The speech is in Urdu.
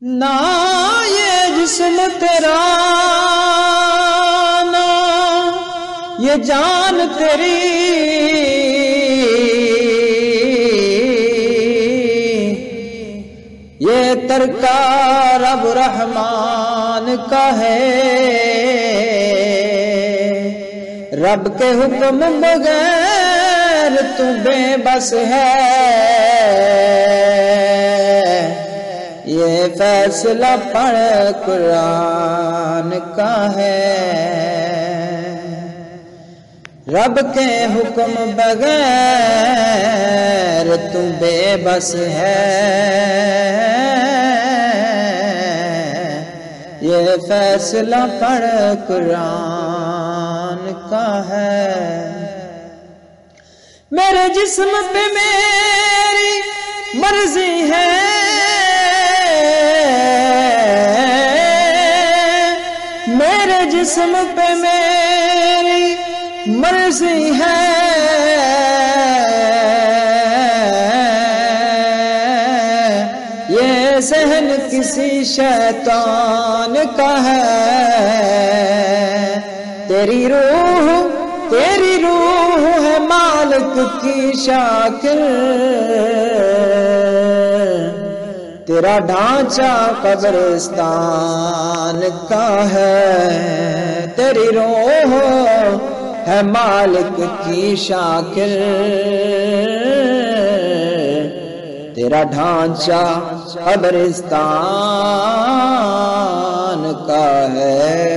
نہ یہ جسم تیرا نہ یہ جان تیری، یہ ترکہ رب رحمان کا ہے، رب کے حکم بغیر تو بے بس ہے، یہ فیصلہ پڑھ قرآن کا ہے، رب کے حکم بغیر تو بے بس ہے، یہ فیصلہ پڑھ قرآن کا ہے۔ میرے جسم پہ میری مرضی ہے، میرے جسم پہ میری مرضی ہے، یہ ذہن کسی شیطان کا ہے، تیری روح ہے مالک کی شاکر، تیرا ڈھانچہ قبرستان کا ہے، تیری روح ہے مالک کی شاکر، تیرا ڈھانچہ قبرستان کا ہے۔